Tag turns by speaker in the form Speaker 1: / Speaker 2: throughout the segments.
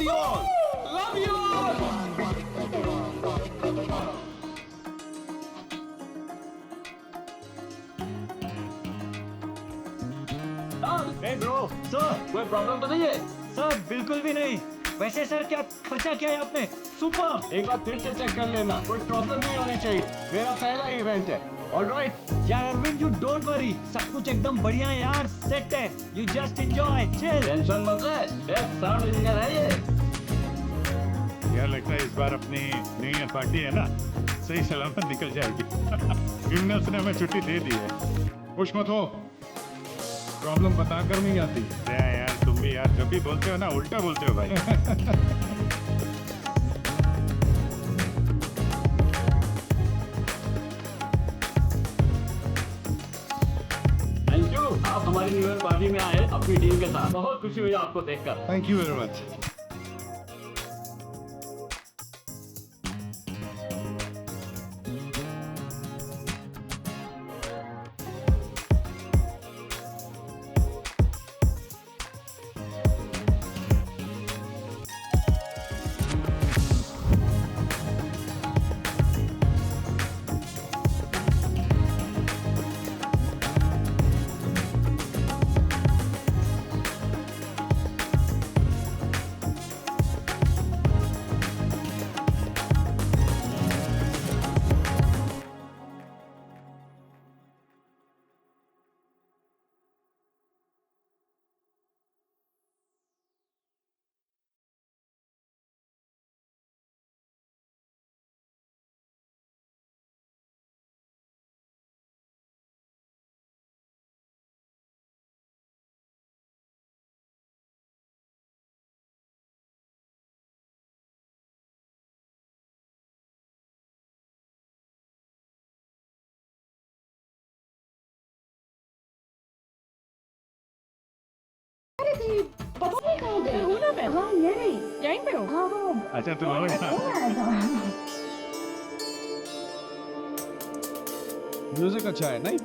Speaker 1: Love you all. Love you all.
Speaker 2: Hey bro, sir
Speaker 1: कोई problem तो नहीं है?
Speaker 2: सर बिल्कुल भी नहीं। वैसे सर क्या खर्चा किया है आपने? सुपर।
Speaker 1: एक बार फिर से चेक कर लेना, कोई प्रॉब्लम नहीं होनी चाहिए। मेरा पहला इवेंट है। ऑलराइट
Speaker 2: यार अरविंद, यू डोंट वरी, सब कुछ एकदम बढ़िया है यार, सेट है। You just enjoy, chill.
Speaker 1: Tension मत ले, साउंड इंजीनियर है ये।
Speaker 3: यार लगता है इस बार अपनी न्यू ईयर पार्टी है ना, सही सलामत निकल जाएगी। क्रिमिनल्स ने हमें छुट्टी दे दी है। खुश मत हो, प्रॉब्लम बताकर नहीं आती। यार तुम भी यार जब भी बोलते हो ना उल्टा बोलते हो भाई।
Speaker 1: थैंक यू, आप हमारी न्यू ईयर पार्टी में आए अपनी टीम के साथ। बहुत खुशी हुई आपको देखकर।
Speaker 3: Thank you very much.
Speaker 4: पता नहीं कहाँ गए हो ना मैं। हाँ ये रही, यहीं पे हो। हाँ वो
Speaker 3: अच्छा तुम हो यहाँ।
Speaker 5: म्यूजिक अच्छा है नहीं?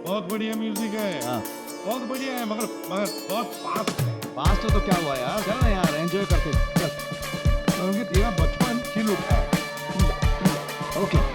Speaker 3: बहुत बढ़िया म्यूजिक है।
Speaker 5: हाँ।
Speaker 3: बहुत बढ़िया है, मगर बहुत फास्ट है।
Speaker 5: पास तो क्या हुआ यार, चल ना यार एंजॉय करते चल।
Speaker 3: क्योंकि तेरा बचपन खिल उठा है।
Speaker 5: ओके।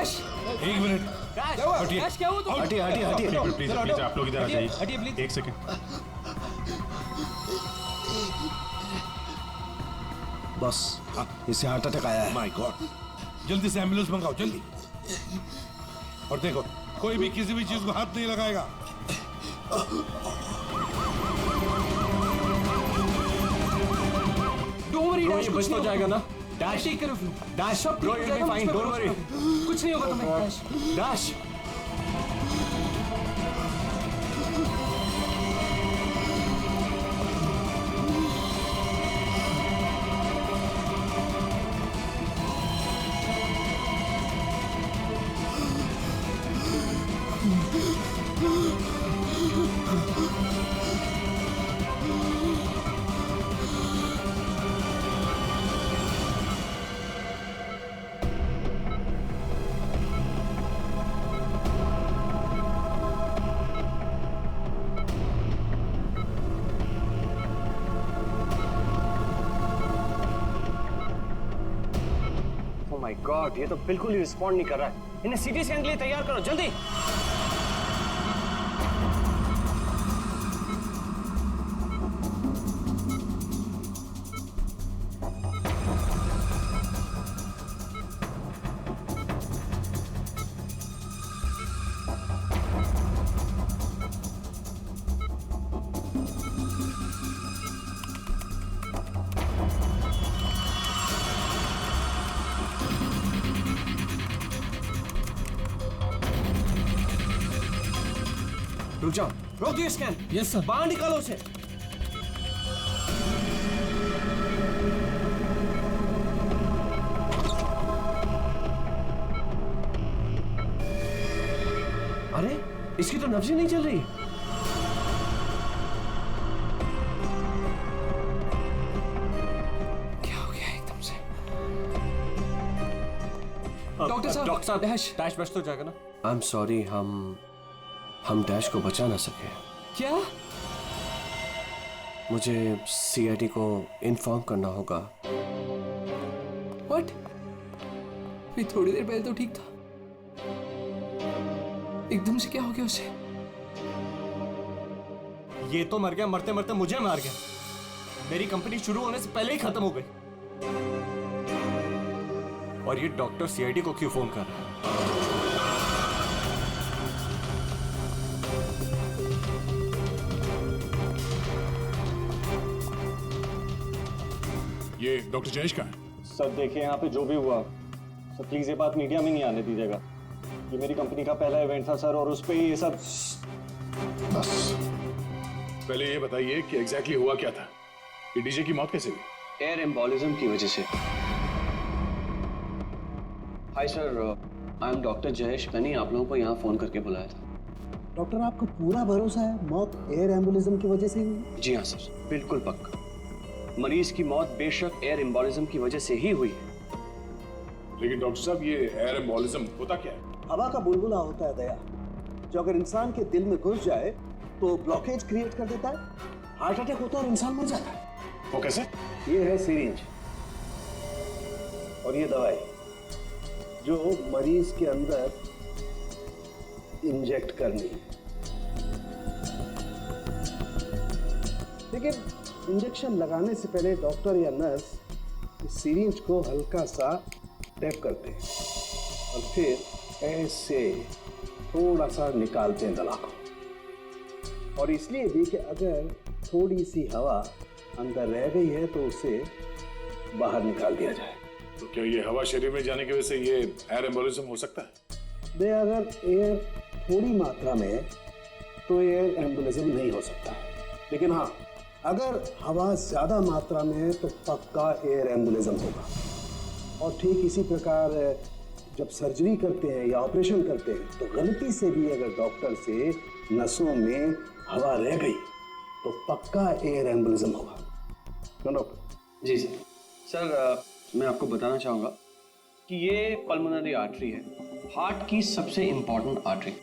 Speaker 2: डैश
Speaker 3: एक मिनट हटिए
Speaker 2: डैश क्या हुआ तुम?
Speaker 5: हटिए हटिए हटिए
Speaker 3: प्लीज प्लीज आप लोग इधर आ
Speaker 2: हटिए
Speaker 3: जाइए
Speaker 2: प्लीज।
Speaker 3: एक सेकंड
Speaker 5: बस इसे हार्ट अटैक आया है।
Speaker 6: माय गॉड, जल्दी से एम्बुलेंस मंगाओ जल्दी। और देखो कोई भी किसी भी चीज को हाथ नहीं लगाएगा।
Speaker 2: डोंट वरी
Speaker 1: ब्रो
Speaker 2: डैश,
Speaker 1: ये
Speaker 2: कुछ
Speaker 1: बच
Speaker 2: नहीं
Speaker 1: तो जाएगा ना?
Speaker 2: Dash take care of you.
Speaker 1: Dash
Speaker 2: सब
Speaker 1: ब्रो
Speaker 2: ठीक
Speaker 1: यू
Speaker 2: हो
Speaker 1: बी
Speaker 2: जाएगा,
Speaker 1: फाइन,
Speaker 2: मुझ पे
Speaker 1: डोंट वरी।
Speaker 2: भरोसा करो। कुछ नहीं होगा तुम्हें dash.
Speaker 1: Dash
Speaker 7: oh my God, ये तो बिल्कुल ही रिस्पॉन्ड नहीं कर रहा है। इन्हें सीटी स्कैन के लिए तैयार करो जल्दी। रुक जाओ, रोक दिए स्कैन।
Speaker 2: Yes sir.
Speaker 7: बाहर निकालो उसे। अरे इसकी तो नब्ज ही नहीं चल रही।
Speaker 2: क्या हो गया एकदम से?
Speaker 1: डॉक्टर साहब
Speaker 2: डैश
Speaker 1: डैश बच तो जाएगा ना?
Speaker 7: आई एम सॉरी, हम डैश को बचा ना सके।
Speaker 2: क्या?
Speaker 7: मुझे सीआईडी को इन्फॉर्म करना होगा।
Speaker 2: व्हाट? ये थोड़ी देर पहले तो ठीक था, एकदम से क्या हो गया उसे?
Speaker 1: ये तो मर गया, मरते मरते मुझे मार गया। मेरी कंपनी शुरू होने से पहले ही खत्म हो गई। और ये डॉक्टर सीआईडी को क्यों फोन कर रहा है?
Speaker 3: ये डॉक्टर जयेश का है।
Speaker 1: सर देखिए यहाँ पे जो भी हुआ, सर प्लीज ये बात मीडिया में नहीं आने दीजिएगा। ये मेरी कंपनी का पहला इवेंट था सर, और उस पे ये सब।
Speaker 3: बस पहले ये बताइए कि एग्जैक्टली हुआ क्या था? ये डीजे की मौत कैसे हुई?
Speaker 7: एयर एम्बोलिज्म की वजह से। Hi sir, I am doctor Jayesh. मैंने आप लोगों को यहाँ फोन करके बुलाया था।
Speaker 8: डॉक्टर आपको पूरा भरोसा है मौत एयर एम्बुलिज्म की वजह से ही हुई?
Speaker 7: जी हाँ सर, बिल्कुल पक्का। मरीज की मौत बेशक एयर एम्बोलिज्म की वजह से ही हुई है।
Speaker 3: लेकिन डॉक्टर साहब ये एयर एम्बोलिज्म होता क्या है?
Speaker 8: हवा का बुलबुला होता है दया, जो अगर इंसान के दिल में घुस जाए तो ब्लॉकेज क्रिएट कर देता है, हार्ट अटैक होता है और इंसान मर जाता है।
Speaker 3: वो कैसे?
Speaker 8: ये है सिरिंज और ये दवाई जो मरीज के अंदर इंजेक्ट करनी है। लेकिन इंजेक्शन लगाने से पहले डॉक्टर या नर्स इस सिरिंज को हल्का सा टैप करते हैं और फिर ऐसे थोड़ा सा निकालते हैं दवा को। और इसलिए भी कि अगर थोड़ी सी हवा अंदर रह गई है तो उसे बाहर निकाल दिया जाए।
Speaker 3: तो क्या ये हवा शरीर में जाने की वजह से ये एयर एम्बोलिज्म हो सकता है?
Speaker 8: अगर एयर थोड़ी मात्रा में है तो एयर एम्बुलिज्म नहीं हो सकता है, लेकिन हाँ अगर हवा ज्यादा मात्रा में है तो पक्का एयर एम्बुलिज्म होगा। और ठीक इसी प्रकार जब सर्जरी करते हैं या ऑपरेशन करते हैं तो गलती से भी अगर डॉक्टर से नसों में हवा रह गई तो पक्का एयर एम्बुलिज्म होगा। क्यों डॉक्टर?
Speaker 7: जी सर। सर मैं आपको बताना चाहूँगा कि ये पल्मोनरी आर्टरी है, हार्ट की सबसे इम्पॉर्टेंट आर्टरी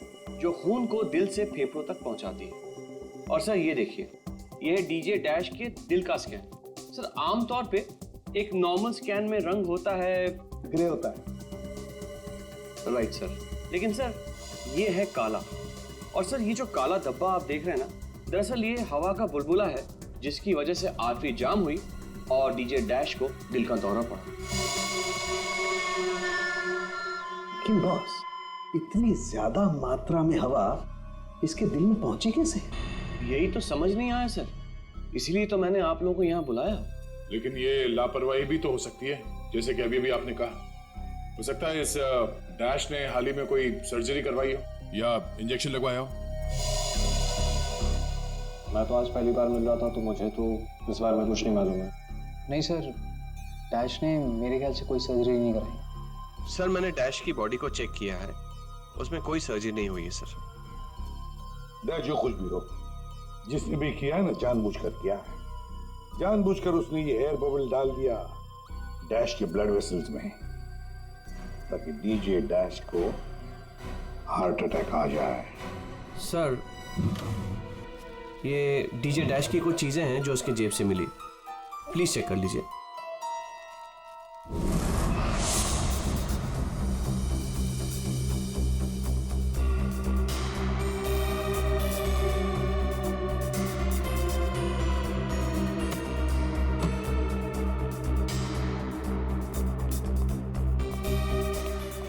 Speaker 7: जो खून को दिल से फेफड़ों तक पहुंचाती है। और सर ये देखिए, ये है डीजे डैश के दिल का स्कैन। सर आमतौर पे एक नॉर्मल स्कैन में रंग होता है,
Speaker 8: ग्रे होता है,
Speaker 7: राइट सर, लेकिन सर ये है काला, और सर ये जो काला धब्बा आप देख रहे हैं ना, दरअसल ये हवा का बुलबुला है जिसकी वजह से आर्टरी जाम हुई और डीजे डैश को दिल का दौरा पड़ा।
Speaker 8: लेकिन बॉस, इतनी ज्यादा मात्रा में हवा इसके दिल में पहुंची कैसे?
Speaker 7: यही तो समझ नहीं आया सर, इसलिए तो मैंने आप लोगों को यहाँ बुलाया।
Speaker 3: लेकिन ये लापरवाही भी तो हो सकती है, जैसे कि अभी भी आपने कहा। हो सकता है इस डैश ने हाल ही में कोई सर्जरी करवाई हो या इंजेक्शन लगवाया हो।
Speaker 1: मैं तो आज पहली बार मिल रहा था, तो मुझे तो इस बारे में कुछ नहीं मालूम है।
Speaker 9: नहीं सर, डैश ने मेरे ख्याल से कोई सर्जरी नहीं कराई।
Speaker 7: सर मैंने डैश की बॉडी को चेक किया है, उसमें कोई सर्जरी नहीं हुई है सर।
Speaker 6: देख जो कुछ भी हो, जिसने भी किया है ना जानबूझकर किया है। जानबूझकर उसने ये एयर बबल डाल दिया डैश के ब्लड वेसल्स में, ताकि डीजे डैश को हार्ट अटैक आ जाए।
Speaker 7: सर ये डीजे डैश की कुछ चीजें हैं जो उसके जेब से मिली, प्लीज चेक कर लीजिए।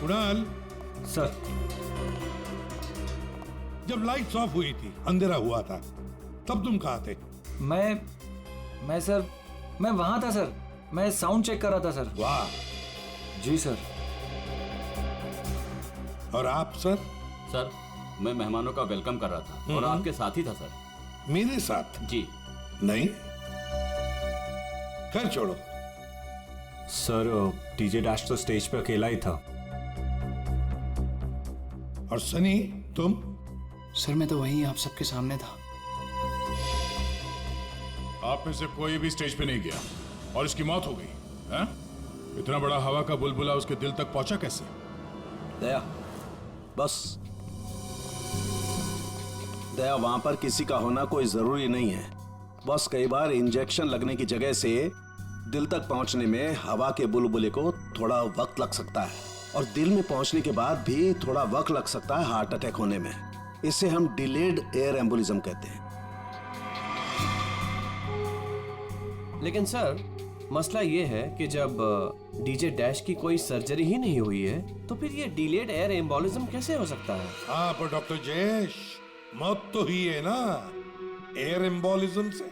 Speaker 6: कुणाल,
Speaker 2: सर
Speaker 6: जब लाइट्स ऑफ हुई थी, अंधेरा हुआ था, तब तुम कहाँ थे?
Speaker 2: मैं सर, मैं वहां था सर, मैं साउंड चेक कर रहा था सर।
Speaker 6: वाह।
Speaker 2: जी सर।
Speaker 6: और आप सर?
Speaker 10: सर मैं मेहमानों का वेलकम कर रहा था और आपके साथ ही था सर।
Speaker 6: मेरे साथ?
Speaker 10: जी
Speaker 6: नहीं, खैर छोड़ो।
Speaker 1: सर डीजे डैश तो स्टेज पे अकेला ही था।
Speaker 6: और सनी तुम?
Speaker 9: सर मैं तो वहीं आप सबके सामने था।
Speaker 3: आप में से कोई भी स्टेज पे नहीं गया और इसकी मौत हो गई है? इतना बड़ा हवा का बुलबुला उसके दिल तक पहुंचा कैसे?
Speaker 5: दया, बस दया, वहां पर किसी का होना कोई जरूरी नहीं है। बस कई बार इंजेक्शन लगने की जगह से दिल तक पहुंचने में हवा के बुलबुले को थोड़ा वक्त लग सकता है, और दिल में पहुंचने के बाद भी थोड़ा वक्त लग सकता है हार्ट अटैक होने में। इसे हम डिलेड एयर एम्बोलिज्म कहते हैं।
Speaker 7: लेकिन सर मसला ये है कि जब डीजे डैश की कोई सर्जरी ही नहीं हुई है, तो फिर ये डिलेड एयर एम्बोलिज्म कैसे हो सकता है?
Speaker 6: हाँ पर डॉक्टर जयेश, मौत तो हुई है ना एयर एम्बोलिज्म से।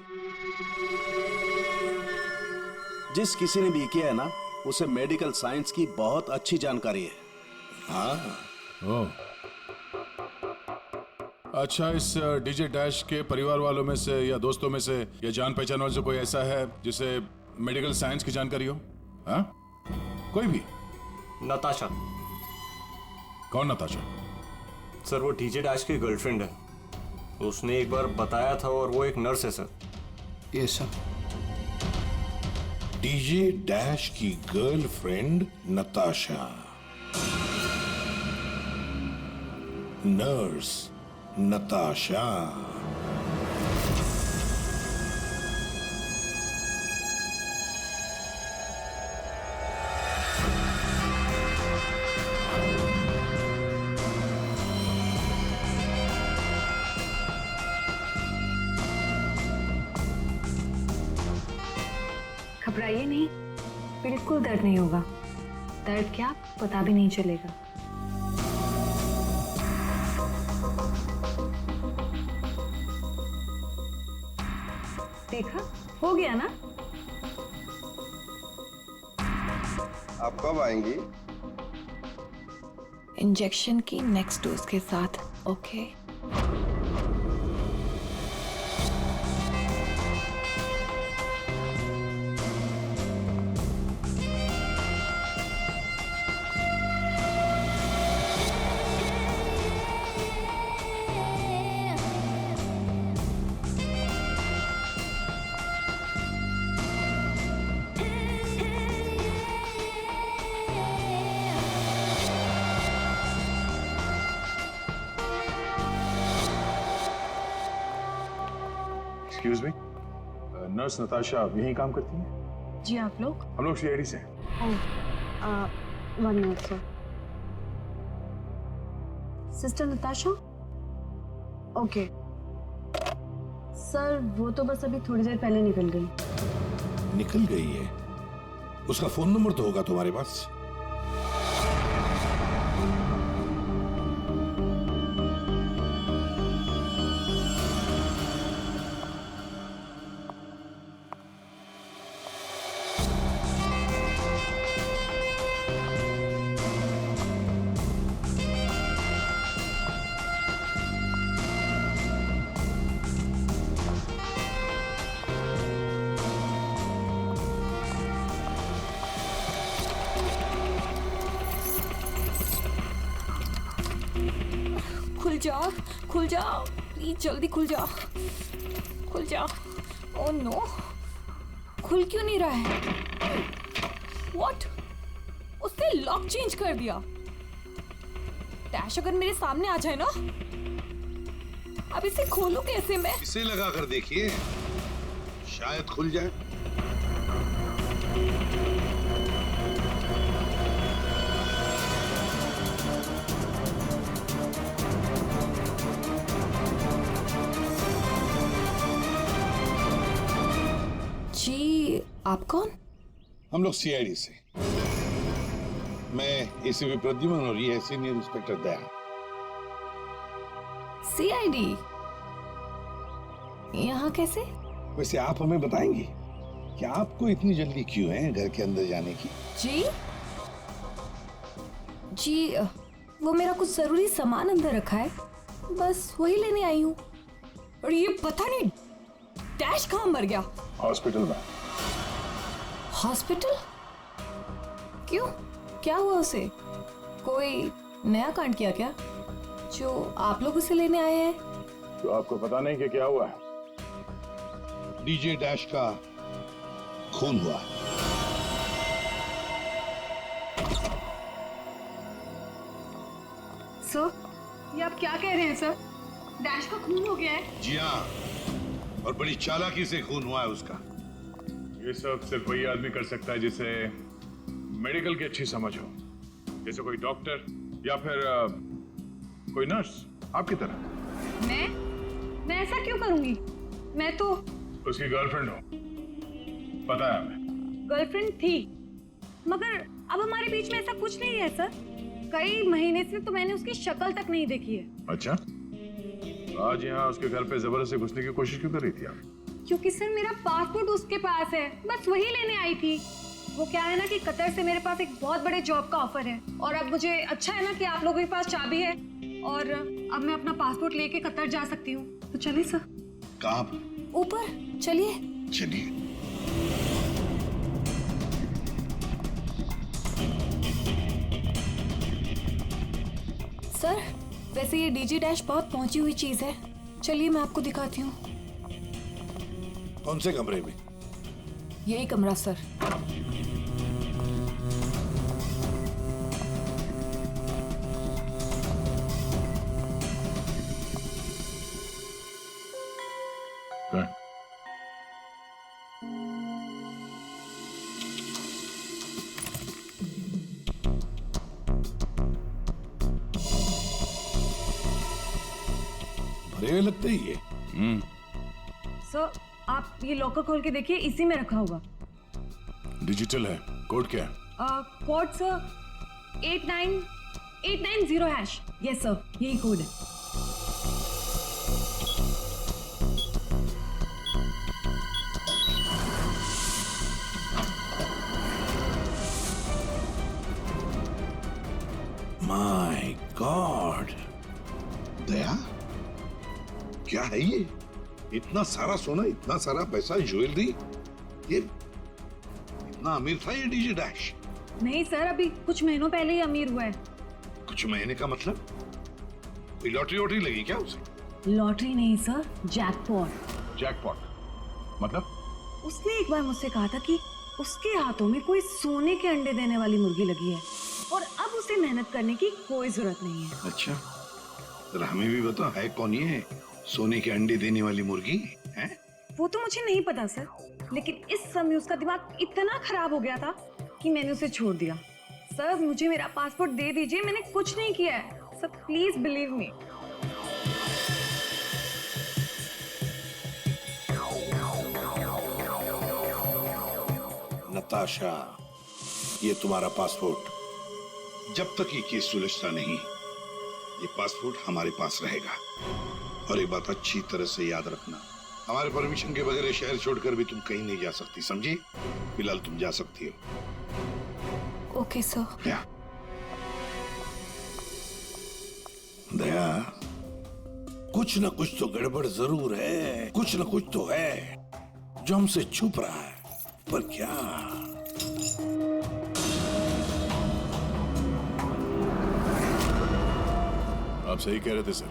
Speaker 5: जिस किसी ने भी किया है ना, उसे मेडिकल साइंस की बहुत अच्छी जानकारी है।
Speaker 6: हाँ।
Speaker 3: ओह, अच्छा, इस डीजे डैश के परिवार वालों में से या दोस्तों में से या जान पहचान वाले से कोई ऐसा है जिसे मेडिकल साइंस की जानकारी हो? हाँ? कोई भी?
Speaker 1: नताशा।
Speaker 3: कौन नताशा?
Speaker 1: सर वो डीजे डैश की गर्लफ्रेंड है, उसने एक बार बताया था, और वो एक नर्स है sir.
Speaker 9: Yes sir.
Speaker 6: DJ dash की गर्लफ्रेंड नताशा, नर्स नताशा।
Speaker 4: घबराइए नहीं, बिल्कुल दर्द नहीं होगा। दर्द क्या, पता भी नहीं चलेगा। देखा, हो गया ना?
Speaker 11: आप कब आएंगी?
Speaker 4: इंजेक्शन की नेक्स्ट डोज के साथ। Okay.
Speaker 3: Excuse me, nurse Natasha यहीं काम करती है?
Speaker 4: जी, आप लोग?
Speaker 3: हम लोग सीआईडी से हैं।
Speaker 4: One minute sir. Sister Natasha? Okay sir, वो तो बस अभी थोड़ी देर पहले निकल गई।
Speaker 6: निकल गई है? उसका फोन नंबर तो होगा तुम्हारे पास?
Speaker 4: खुल जाओ प्लीज, जल्दी खुल जाओ, खुल जाओ। ओह नो, खुल क्यों नहीं रहा है? व्हाट? उसने लॉक चेंज कर दिया। डैश अगर मेरे सामने आ जाए ना, अब इसे खोलूं कैसे मैं?
Speaker 6: इसे लगा कर देखिए, शायद खुल जाए।
Speaker 4: जी, आप कौन?
Speaker 6: हम लोग सीआईडी से। मैं एसीपी प्रद्युमन और ये है सीनियर इंस्पेक्टर दया।
Speaker 4: सीआईडी यहाँ कैसे?
Speaker 6: वैसे आप हमें बताएंगी कि आपको इतनी जल्दी क्यों है घर के अंदर जाने की?
Speaker 4: जी, वो मेरा कुछ जरूरी सामान अंदर रखा है, बस वही लेने आई हूँ। और ये पता नहीं डैश कहाँ मर गया?
Speaker 6: हॉस्पिटल में।
Speaker 4: हॉस्पिटल? क्यों, क्या हुआ उसे? कोई नया कांड किया क्या जो आप लोग उसे लेने आए हैं?
Speaker 6: तो आपको पता नहीं कि क्या हुआ है? डीजे डैश का खून हुआ।
Speaker 4: सर, ये आप क्या कह रहे हैं सर? डैश का खून हो गया है?
Speaker 6: जी हाँ, और बड़ी चालाकी से खून हुआ है उसका।
Speaker 3: ये सब सिर्फ वही आदमी कर सकता है जिसे मेडिकल की अच्छी समझ हो, जैसे कोई डॉक्टर या फिर कोई नर्स आपकी तरह।
Speaker 4: मैं ऐसा क्यों करूंगी? मैं तो
Speaker 3: उसकी गर्लफ्रेंड हो, पता है हमें।
Speaker 4: गर्लफ्रेंड थी, मगर अब हमारे बीच में ऐसा कुछ नहीं है सर। कई महीने से तो मैंने उसकी शक्ल तक नहीं देखी है।
Speaker 3: अच्छा, आज यहाँ उसके घर पे जबरदस्ती घुसने की कोशिश क्यों कर रही थी आप?
Speaker 4: क्योंकि सर मेरा पासपोर्ट उसके पास है, बस वही लेने आई थी। वो क्या है ना कि कतर से मेरे पास एक बहुत बड़े जॉब का ऑफर है, और अब मुझे अच्छा है ना कि आप लोगों के पास चाबी है, और अब मैं अपना पासपोर्ट लेके कतर जा सकती हूँ। तो चलिए सर।
Speaker 6: कहाँ पर?
Speaker 4: ऊपर चलिए।
Speaker 6: चलिए।
Speaker 4: सर, वैसे ये डीजी डैश बहुत पहुंची हुई चीज है, चलिए मैं आपको दिखाती हूँ।
Speaker 6: कौन से कमरे में?
Speaker 4: यही कमरा सर।
Speaker 6: भरे हुए लगते ही ये।
Speaker 4: सर, आप ये लॉकर खोल के देखिए, इसी में रखा होगा।
Speaker 6: डिजिटल है। कोड क्या है?
Speaker 4: Code sir 89890#। यस सर, यही कोड है।
Speaker 6: माय गॉड, दया, क्या है ये? इतना सारा सोना, इतना सारा पैसा, ज्वेलरी, ये इतना अमीर था ये डीजे डैश?
Speaker 4: नहीं सर, अभी कुछ महीनों पहले ही अमीर हुआ है।
Speaker 6: कुछ महीने का मतलब? कोई लॉटरी वॉटरी लगी क्या उसे?
Speaker 4: लॉटरी नहीं सर, जैकपॉट।
Speaker 3: जैकपॉट मतलब?
Speaker 4: उसने एक बार मुझसे कहा था कि उसके हाथों में कोई सोने के अंडे देने वाली मुर्गी लगी है, और अब उसे मेहनत करने की कोई जरूरत नहीं है।
Speaker 6: अच्छा, जरा हमें भी बता, है कौन ये सोने के अंडे देने वाली मुर्गी है?
Speaker 4: वो तो मुझे नहीं पता सर, लेकिन इस समय उसका दिमाग इतना खराब हो गया था कि मैंने उसे छोड़ दिया। सर, मुझे मेरा पासपोर्ट दे दीजिए, मैंने कुछ नहीं किया है। So please believe me.
Speaker 6: Natasha, ये तुम्हारा पासपोर्ट। जब तक ये केस सुलझता नहीं, ये पासपोर्ट हमारे पास रहेगा। और एक बात अच्छी तरह से याद रखना, हमारे परमिशन के बगैर शहर छोड़कर भी तुम कहीं नहीं जा सकती, समझी? फिलहाल तुम जा सकती हो।
Speaker 4: Okay sir.
Speaker 6: दया, कुछ न कुछ तो गड़बड़ जरूर है, कुछ न कुछ तो है जो हमसे छुप रहा है, पर क्या?
Speaker 3: आप सही कह रहे थे सर।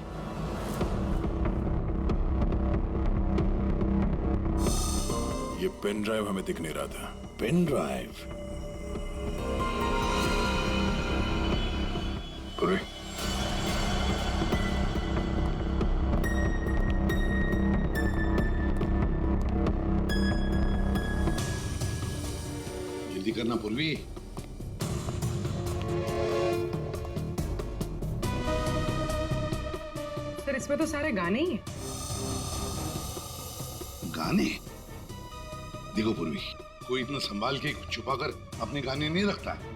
Speaker 3: ये पेन ड्राइव हमें दिख नहीं रहा था।
Speaker 6: Pen drive?
Speaker 3: पूरे
Speaker 6: जल्दी करना पूर्वी।
Speaker 12: सर इसमें तो सारे गाने ही हैं।
Speaker 6: गाने? देखो पूर्वी, कोई इतना संभाल के छुपाकर अपने गाने नहीं रखता है।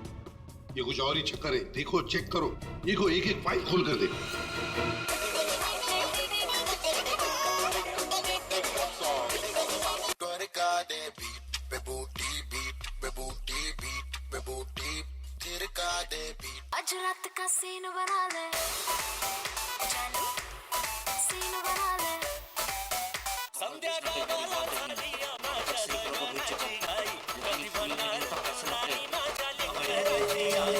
Speaker 6: ये कुछ और ही चक्कर है। देखो, चेक करो, देखो, एक एक फाइल खोल कर देखो।
Speaker 13: आज रात का सीन बना ले, जानू सीन बना ले। संध्या का वाला सर्दियां ना चले ना आई, कभी बना रानी ना चले आई।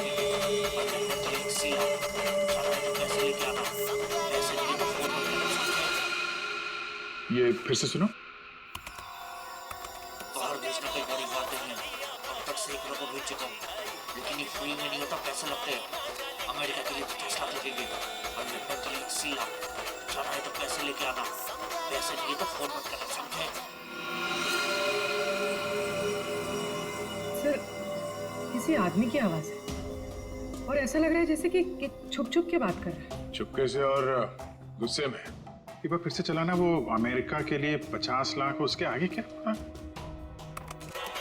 Speaker 3: ये फिर से सुनो।
Speaker 13: बाहर देश में कई बड़ी बातें हैं, अब तक सैकड़ों को भेज चुका हूँ, लेकिन ये फ्री में नहीं होता, पैसे लगते हैं। अमेरिका के लिए 50 लाख लगेंगे और लंदन के लिए 80 लाख। जाना है तो पैसे लेके आना, पैसे नहीं तो फोन मत करना, समझे?
Speaker 12: सर किसी आदमी की आवाज है और ऐसा लग रहा है जैसे कि छुप छुप के बात कर रहा है।
Speaker 3: चुपके से और गुस्से में। एक बार फिर से चलाना। वो अमेरिका के लिए 50 लाख, उसके आगे क्या?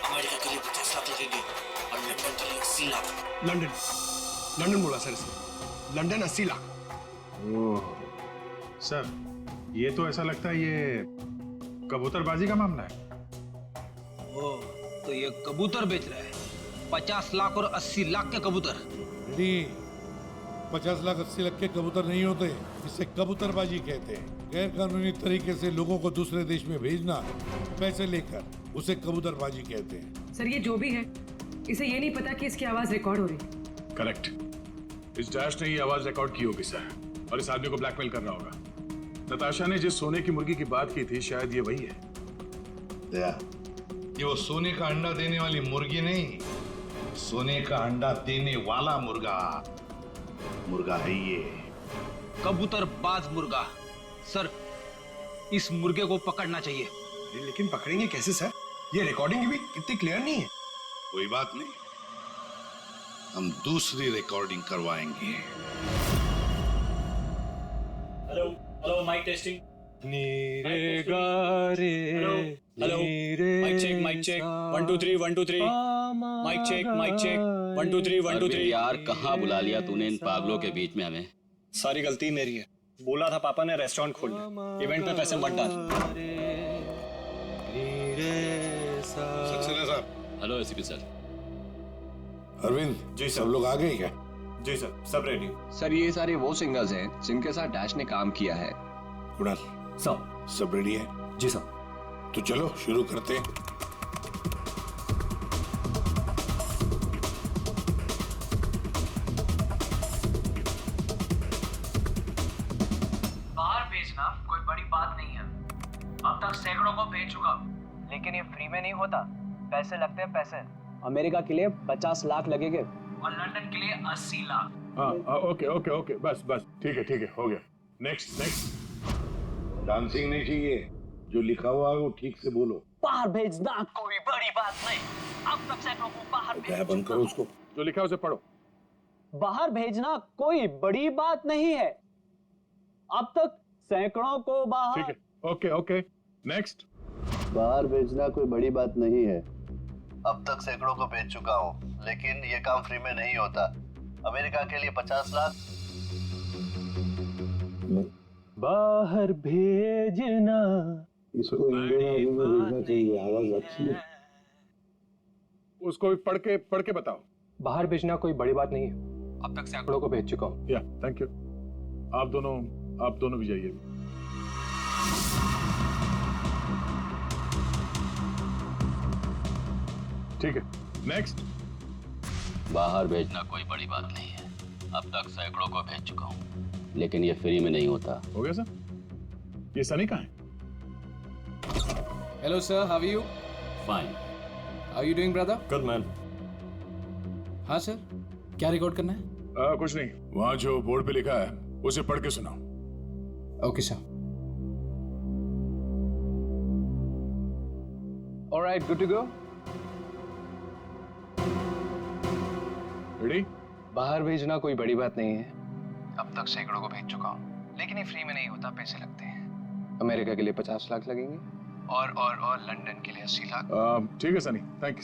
Speaker 13: अमेरिका के लिए 50 लाख लगेंगे और लंदन के लिए 80 लाख।
Speaker 11: लंदन बोला सर इसने। लंदन 80 लाख।
Speaker 3: ओह सर, ये तो ऐसा लगता है ये कबूतरबाजी का मामला है।
Speaker 14: ओह, तो ये कबूतर बेच रहा है। 50 लाख और 80 लाख के कबूतर।
Speaker 6: 50 लाख 80 लाख के कबूतर नहीं होते, इसे कबूतरबाजी कहते हैं। गैर कानूनी तरीके से लोगों को दूसरे देश में भेजना पैसे लेकर, उसे कबूतरबाजी कहते हैं।
Speaker 12: सर ये जो भी है, इसे ये नहीं पता कि इसकी आवाज रिकॉर्ड हो रही है।
Speaker 3: करेक्ट। इस डैश ने ये आवाज रिकॉर्ड की होगी सर, और इस आदमी को ब्लैकमेल कर रहा होगा। नताशा ने जिस सोने की मुर्गी की बात की थी, शायद ये वही है।
Speaker 6: दया, ये वो सोने का अंडा देने वाली मुर्गी नहीं, सोने का अंडा देने वाला मुर्गा है ये।
Speaker 14: कबूतरबाज मुर्गा। सर इस मुर्गे को पकड़ना चाहिए।
Speaker 11: लेकिन पकड़ेंगे कैसे सर? ये रिकॉर्डिंग भी इतनी क्लियर नहीं है।
Speaker 6: कोई बात नहीं, हम दूसरी रिकॉर्डिंग करवाएंगे।
Speaker 2: Hello hello, mike testing.
Speaker 11: नीरे गारे,
Speaker 2: hello, mike check 1 2 3 1 2 3। Mike check 1 2 3 1 2 3।
Speaker 10: यार कहाँ बुला लिया तूने इन पागलों के बीच में हमें?
Speaker 1: सारी गलती मेरी है। बोला था पापा ने रेस्टोरेंट खोलना, इवेंट पे पैसे मत डाल।
Speaker 6: सक्सेना साहब।
Speaker 10: Hello ACP sir.
Speaker 6: Arvind ji, सब लोग आ गए क्या?
Speaker 1: जी सर, सब रेडी।
Speaker 9: सर ये सारे वो सिंगर्स हैं जिनके साथ डैश ने काम किया है।
Speaker 6: कुणाल, सब रेडी है?
Speaker 1: जी सर।
Speaker 6: तो चलो शुरू करते हैं।
Speaker 14: बाहर भेजना कोई बड़ी बात नहीं है। अब तक सैकड़ों को भेज चुका, लेकिन ये फ्री में नहीं होता, पैसे लगते हैं पैसे।
Speaker 9: अमेरिका के लिए 50 लाख लगेंगे
Speaker 14: और लंदन के लिए 80 लाख।
Speaker 3: हाँ ओके, बस ठीक है, हो गया। नेक्स्ट।
Speaker 6: डांसिंग नहीं चाहिए, जो लिखा हुआ है वो ठीक से बोलो।
Speaker 14: बाहर भेजना कोई बड़ी बात नहीं, अब तक सैकड़ों को बाहर
Speaker 6: क्या बंद करो उसको।
Speaker 3: जो लिखा है उसे पढ़ो।
Speaker 7: बाहर भेजना कोई बड़ी बात नहीं है। अब तक सैकड़ों को बाहर।
Speaker 3: ठीक है, ओके ओके, नेक्स्ट।
Speaker 15: बाहर भेजना कोई बड़ी बात नहीं है। अब तक सैकड़ों को भेज चुका हूँ, लेकिन ये काम फ्री में नहीं होता। अमेरिका के लिए 50 लाख।
Speaker 1: बाहर भेजना।
Speaker 6: इसको इंडियन में भेजना चाहिए, आवाज अच्छी है।
Speaker 3: उसको भी पढ़ के बताओ।
Speaker 9: बाहर भेजना कोई बड़ी बात नहीं है। अब तक सैकड़ों को भेज चुका हूँ।
Speaker 3: या थैंक यू। आप दोनों भी जाइए। ठीक है, नेक्स्ट।
Speaker 10: बाहर भेजना कोई बड़ी बात नहीं है। अब तक सैकड़ों को भेज चुका हूँ, लेकिन ये फ्री में नहीं होता।
Speaker 3: हो गया सर? ये सनी कहाँ है?
Speaker 16: Hello sir, how are you?
Speaker 10: Fine.
Speaker 16: How are you doing brother?
Speaker 10: Good man.
Speaker 16: हाँ सर, क्या रिकॉर्ड करना है?
Speaker 3: कुछ नहीं, वहाँ जो बोर्ड पे लिखा है उसे पढ़ के सुनाओ।
Speaker 16: Okay sir. Alright, good to go.
Speaker 3: Ready?
Speaker 9: बाहर भेजना कोई बड़ी बात नहीं है। अब तक सैकड़ों को भेज चुका हूँ, लेकिन ये फ्री में नहीं होता, पैसे लगते हैं। अमेरिका के लिए 50 लाख लगेंगे और लंदन के लिए 80 लाख।
Speaker 3: ठीक है सनी, थैंक यू।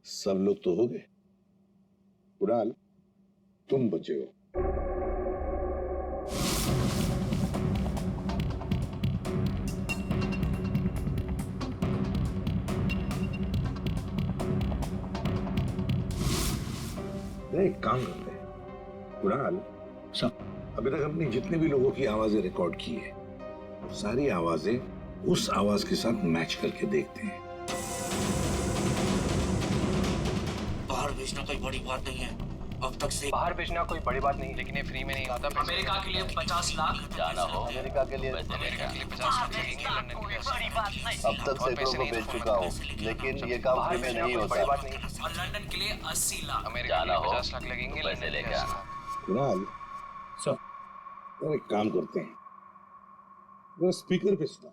Speaker 6: सब लोग तो हो गए, कुणाल तुम बचे हो। एक काम करते हैं कुणाल, अभी तक हमने जितने भी लोगों की आवाजें रिकॉर्ड की है, सारी आवाजें उस आवाज के साथ मैच करके देखते हैं।
Speaker 14: बाहर भेजना कोई बड़ी बात नहीं है। अब तक से
Speaker 9: बाहर भेजना कोई बड़ी बात नहीं, लेकिन ये फ्री में नहीं आता।
Speaker 14: अमेरिका के लिए 50 लाख।
Speaker 10: जाना हो
Speaker 15: अमेरिका के लिए
Speaker 9: 50 लाख लगेंगे, लंदन के लिए 80 लाख।
Speaker 15: अब तक सैकड़ों को भेज चुका हूँ, लेकिन ये काम फ्री में नहीं होता।
Speaker 14: और लंदन के लिए 80 लाख।
Speaker 9: अमेरिका के लिए 50 लाख लगेंगे,
Speaker 10: पैसे लेके आना।
Speaker 6: कुणाल सर, एक काम करते हैं, जरा स्पीकर पे सुना।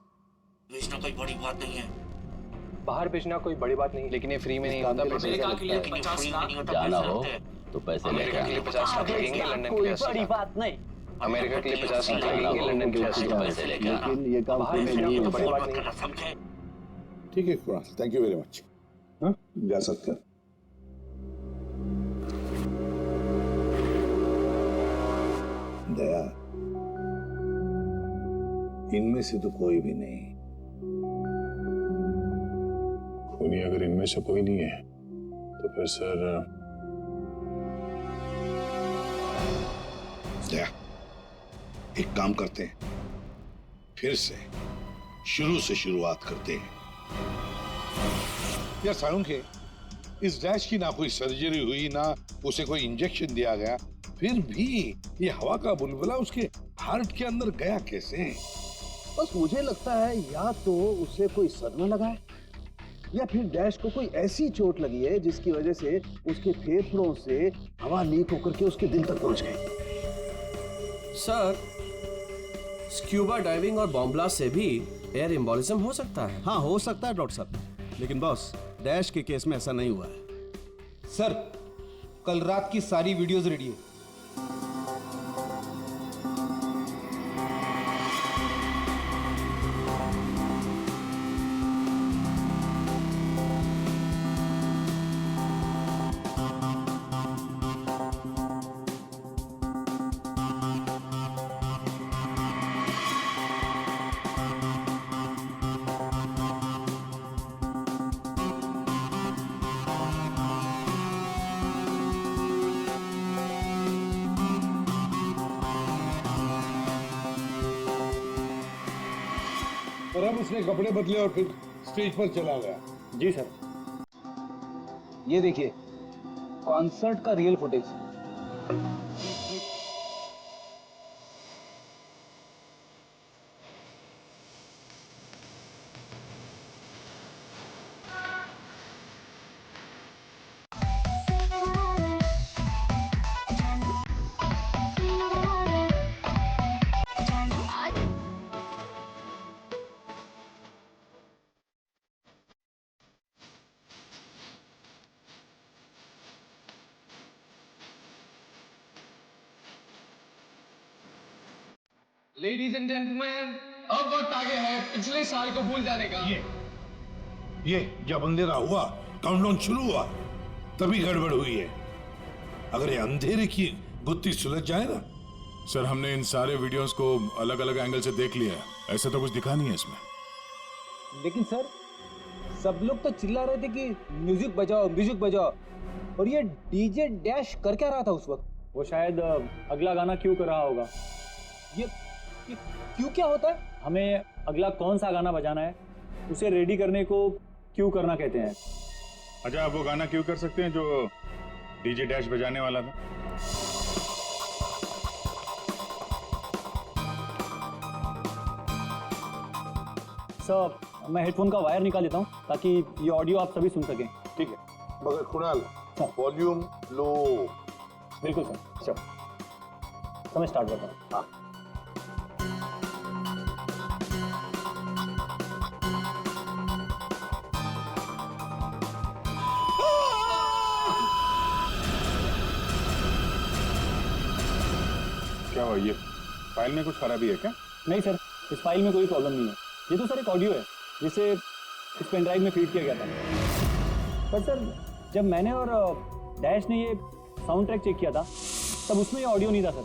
Speaker 14: भेजना कोई बड़ी बात नहीं है।
Speaker 9: बाहर भेजना कोई बड़ी बात नहीं, लेकिन ये फ्री में नहीं होता।
Speaker 14: अमेरिका के लिए 50 लाख।
Speaker 10: जाना हो तो पैसे लेके
Speaker 9: अमेरिका के लिए
Speaker 10: आना।
Speaker 9: 50 लाख लगेंगे, लंदन के लिए 80 लाख।
Speaker 7: बात नहीं।
Speaker 9: अमेरिका के लिए 50 लाख लगेंगे, लंदन के लिए 80 लाख।
Speaker 10: पैसे लेके आना।
Speaker 15: लेकिन ये काम
Speaker 9: बाहर
Speaker 15: फ्री में
Speaker 9: भेजना
Speaker 15: नहीं
Speaker 9: कोई
Speaker 15: होता।
Speaker 9: बड़ी बात नहीं।
Speaker 14: समझे?
Speaker 6: ठीक है Kunal, thank you very much. हाँ, जा सकते हैं। दया, इनमें से तो कोई भी नहीं।
Speaker 3: खूनी अगर इनमें से कोई नहीं है तो फिर सर
Speaker 6: दया, एक काम करते हैं, फिर से शुरू से शुरुआत करते हैं। यार साळुंखे, इस डैश की ना कोई सर्जरी हुई, ना उसे कोई इंजेक्शन दिया गया, फिर भी ये हवा का बुलबुला उसके हार्ट के अंदर गया कैसे?
Speaker 8: बस मुझे लगता है या तो उसे कोई सदमा लगा है, या फिर डैश को कोई ऐसी चोट लगी है जिसकी वजह से उसके फेफड़ों से हवा लीक होकर के उसके दिल तक पहुंच गई।
Speaker 17: सर, स्क्यूबा डाइविंग और बॉम्ब ब्लास्ट से भी एयर एम्बोलिज्म हो सकता है।
Speaker 5: हाँ, हो सकता है डॉक्टर साहब, लेकिन बॉस डैश के केस में ऐसा नहीं हुआ है।
Speaker 11: सर, कल रात की सारी वीडियोस रेडी है।
Speaker 6: और अब उसने कपड़े बदले और फिर स्टेज पर चला गया।
Speaker 1: जी सर।
Speaker 9: ये देखिए, कॉन्सर्ट का real footage.
Speaker 16: Ladies and gentleman, अब वक्त आ गया है पिछले साल को भूल जाने का।
Speaker 6: ये जब अंधेरा हुआ, काउंटडाउन शुरू हुआ, तभी गड़बड़ हुई है। अगर ये अंधेरे की गुत्थी सुलझ जाए ना।
Speaker 3: सर, हमने इन सारे वीडियोस को अलग अलग एंगल से देख लिया है, ऐसा तो कुछ दिखा नहीं है इसमें।
Speaker 18: लेकिन सर, सब लोग तो चिल्ला रहे थे कि म्यूजिक बजाओ, म्यूजिक बजाओ, और ये डीजे डैश कर क्या रहा था उस वक्त?
Speaker 1: वो शायद अगला गाना क्यों कर रहा होगा।
Speaker 18: ये क्यों क्या होता है?
Speaker 1: हमें अगला कौन सा गाना बजाना है उसे रेडी करने को क्यों करना कहते हैं।
Speaker 3: अच्छा, आप वो गाना क्यों कर सकते हैं जो डीजे डैश बजाने वाला था?
Speaker 1: सर, मैं हेडफोन का वायर निकाल लेता हूँ ताकि ये ऑडियो आप सभी सुन सकें।
Speaker 6: ठीक है, मगर कुणाल, वॉल्यूम लो।
Speaker 1: बिल्कुल सर। चलो, समय स्टार्ट करता हूँ। हाँ।
Speaker 3: क्या हुआ? ये फाइल में कुछ खराबी है क्या?
Speaker 1: नहीं सर, इस फाइल में कोई प्रॉब्लम नहीं है। ये तो सर एक ऑडियो है जिसे इस पेन ड्राइव में फीड किया गया था। पर सर, जब मैंने और डैश ने ये साउंड ट्रैक चेक किया था तब उसमें ये ऑडियो नहीं था सर।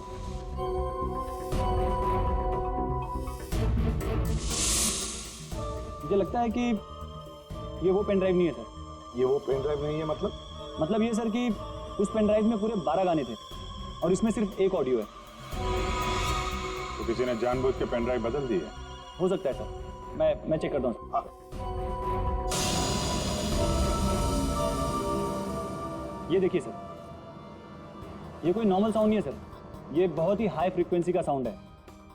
Speaker 1: मुझे लगता है कि ये वो पेन ड्राइव नहीं है सर।
Speaker 6: ये वो पेन ड्राइव नहीं है
Speaker 1: मतलब ये सर कि उस पेन ड्राइव में पूरे 12 गाने थे और इसमें सिर्फ एक ऑडियो है।
Speaker 3: तो किसी ने जानबूझ के पेन ड्राइव बदल दी है?
Speaker 1: हो सकता है सर, मैं चेक करता हूँ। हाँ। ये देखिए सर, ये कोई नॉर्मल साउंड नहीं है सर, ये बहुत ही हाई फ्रीक्वेंसी का साउंड है,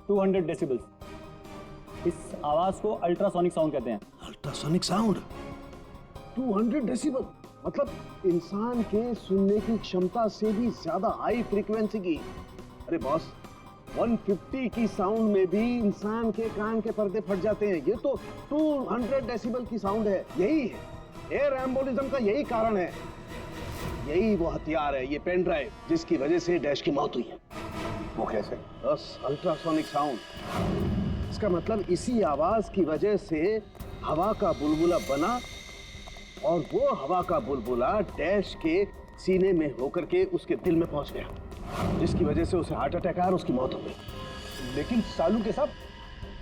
Speaker 1: 200 डेसिबल्स। इस आवाज को अल्ट्रासोनिक साउंड कहते हैं।
Speaker 8: अल्ट्रासोनिक साउंड 200 डेसिबल, मतलब इंसान के सुनने की क्षमता से भी ज्यादा हाई फ्रीक्वेंसी की। अरे बॉस, 150 की साउंड में भी इंसान के कान के पर्दे फट जाते हैं। ये तो 200 डेसिबल की साउंड है। यही है एयर एम्बोलिज्म का, यही कारण है, यही वो हथियार है, ये पेन ड्राइव जिसकी वजह से डैश की मौत हुई है।
Speaker 6: वो कैसे?
Speaker 8: बस अल्ट्रासोनिक साउंड। इसका मतलब इसी आवाज की वजह से हवा का बुलबुला बना और वो हवा का बुलबुला डैश के सीने में होकर के उसके दिल में पहुंच गया, जिसकी वजह से उसे हार्ट अटैक आया और उसकी मौत हो गई।
Speaker 18: लेकिन सालू के साहब,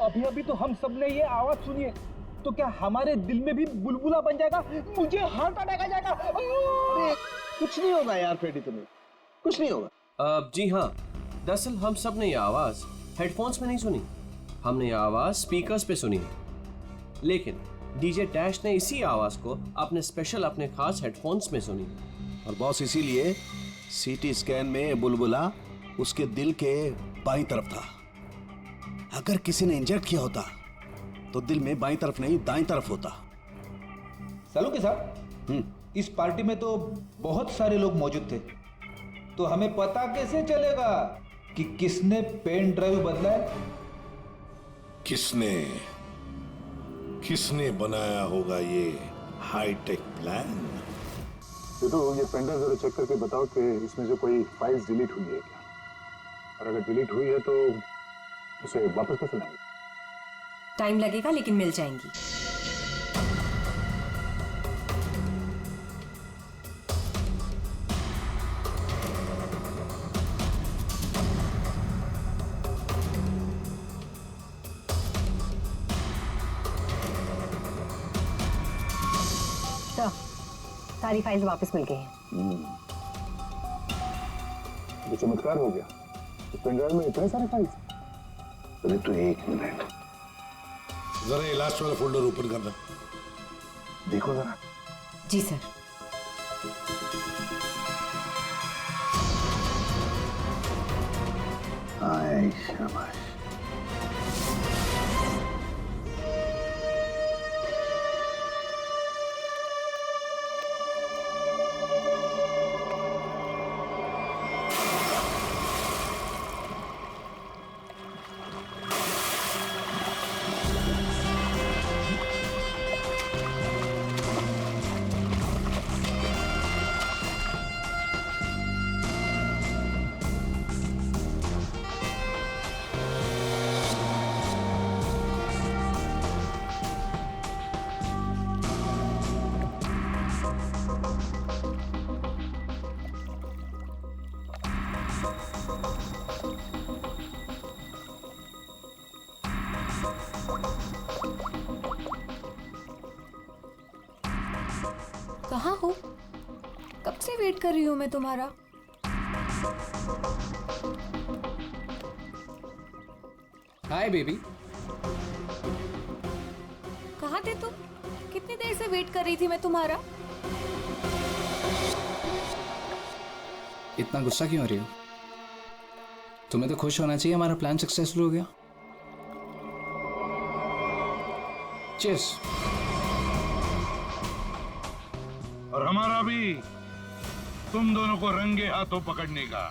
Speaker 18: अभी तो हम सब ने ये आवाज सुनी है, तो क्या हमारे दिल में भी बुलबुला बन जाएगा? मुझे हार्ट अटैक आ जाएगा।
Speaker 8: कुछ नहीं होगा यार फ्रेडी, तुम्हें कुछ नहीं होगा।
Speaker 17: जी हाँ, दरअसल हम सब ने ये आवाज हेडफोन्स में नहीं सुनी, हमने ये आवाज स्पीकर्स पे सुनी है। लेकिन डीजे डैश ने इसी आवाज को अपने खास हेडफोन्स में सुनी।
Speaker 5: और बॉस, इसीलिए सीटी स्कैन में बुलबुला उसके दिल के बाईं तरफ था। अगर किसी ने इंजेक्ट किया होता तो दिल में बाईं तरफ नहीं दाईं तरफ होता।
Speaker 18: सालू के साहब, इस पार्टी में तो बहुत सारे लोग मौजूद थे, तो हमें पता कैसे चलेगा कि किसने पेन ड्राइव बदला है?
Speaker 6: किसने बनाया होगा ये हाईटेक प्लान?
Speaker 3: तो ये पेन ड्राइव जरा चेक करके बताओ कि इसमें से कोई फाइल्स डिलीट हुई है क्या, और अगर डिलीट हुई है तो उसे वापस कैसे लाएंगे?
Speaker 19: टाइम लगेगा लेकिन मिल जाएंगी।
Speaker 20: सारी फाइल्स वापस मिल गई हैं।
Speaker 3: तो चमत्कार हो गया। इस पेन ड्राइव में इतने सारे फाइल्स।
Speaker 6: अरे तो एक मिनट, जरा ये लास्ट वाला फोल्डर ओपन करना, देखो जरा।
Speaker 19: जी सर।
Speaker 6: आए शाबाश।
Speaker 4: वेट कर रही हूँ मैं तुम्हारा।
Speaker 9: Hi baby.
Speaker 4: कहाँ थे तुम? कितनी देर से वेट कर रही थी मैं तुम्हारा।
Speaker 9: इतना गुस्सा क्यों हो रही हो? तुम्हें तो खुश होना चाहिए, हमारा प्लान सक्सेसफुल हो गया। चीयर्स।
Speaker 6: और हमारा भी तुम दोनों को रंगे हाथों पकड़ने का।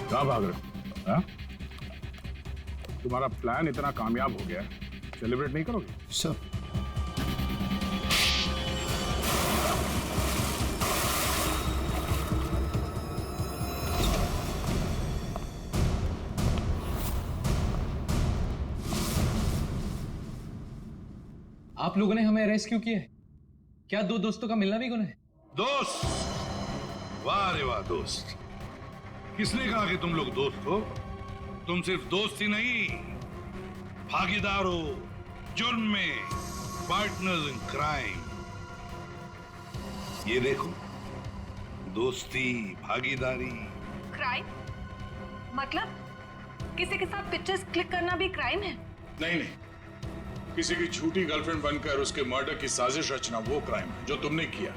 Speaker 6: क्या भाग रहे हो? तुम्हारा प्लान इतना कामयाब हो गया, सेलिब्रेट नहीं करोगे?
Speaker 9: सर
Speaker 17: आप लोगों ने हमें अरेस्ट क्यों किया है? क्या दो दोस्तों का मिलना भी गुनाह है?
Speaker 6: दोस्त? वाह रे वाह दोस्त। किसने कहा कि तुम लोग दोस्त हो? तुम सिर्फ दोस्त ही नहीं, भागीदार हो जुर्म में, पार्टनर्स इन क्राइम। ये देखो, दोस्ती, भागीदारी।
Speaker 4: क्राइम? मतलब किसी के साथ पिक्चर्स क्लिक करना भी क्राइम है?
Speaker 6: नहीं नहीं, किसी की झूठी गर्लफ्रेंड बनकर उसके मर्डर की साजिश रचना वो क्राइम है जो तुमने किया,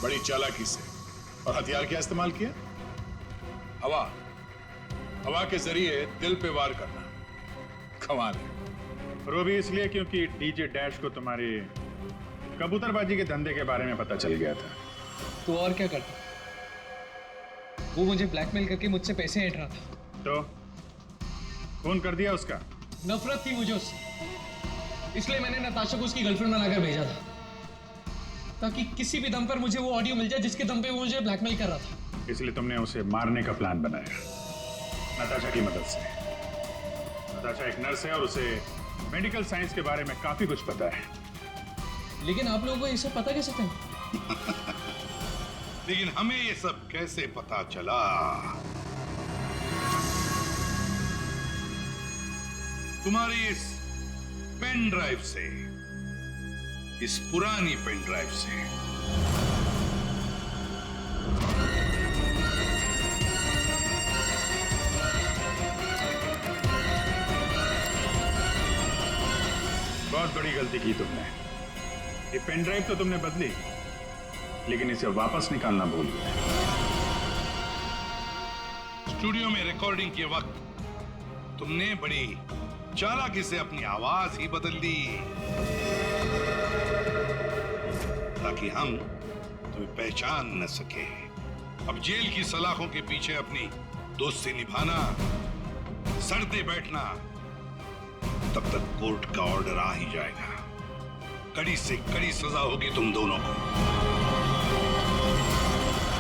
Speaker 6: बड़ी चालाकी से। और हथियार क्या इस्तेमाल किया? हवा। हवा के जरिए दिल पे वार करना। कमाल है।
Speaker 3: और वो भी इसलिए क्योंकि डीजे डैश को तुम्हारी कबूतरबाजी के धंधे के बारे में पता चल गया था।
Speaker 17: तो और क्या करता? वो मुझे ब्लैकमेल करके मुझसे पैसे ऐंठ रहा था।
Speaker 3: तो फोन कर दिया उसका?
Speaker 17: नफरत थी मुझे उससे, इसलिए मैंने नताशा को उसकी गर्लफ्रेंड बनाकर भेजा था, ताकि किसी भी दम पर मुझे वो ऑडियो मिल जाए जिसके दम पे वो मुझे ब्लैकमेल कर रहा था।
Speaker 3: इसलिए तुमने उसे मारने का प्लान बनाया नताशा की मदद से। नताशा एक नर्स है और उसे मेडिकल साइंस के बारे में काफी कुछ पता है।
Speaker 17: लेकिन आप लोगों को ये सब पता कैसे था?
Speaker 6: लेकिन हमें ये सब कैसे पता चला? तुम्हारी इस पेन ड्राइव से, इस पुरानी पेन ड्राइव से।
Speaker 3: बहुत बड़ी गलती की तुमने। ये पेन ड्राइव तो तुमने बदली, लेकिन इसे वापस निकालना भूल गए।
Speaker 6: स्टूडियो में रिकॉर्डिंग के वक्त तुमने बड़ी चालाकी से अपनी आवाज ही बदल दी, ताकि हम तुम्हें पहचान न सके। अब जेल की सलाखों के पीछे अपनी दोस्ती निभाना, सड़ते बैठना, तब तक कोर्ट का ऑर्डर आ ही जाएगा। कड़ी से कड़ी सजा होगी तुम दोनों को।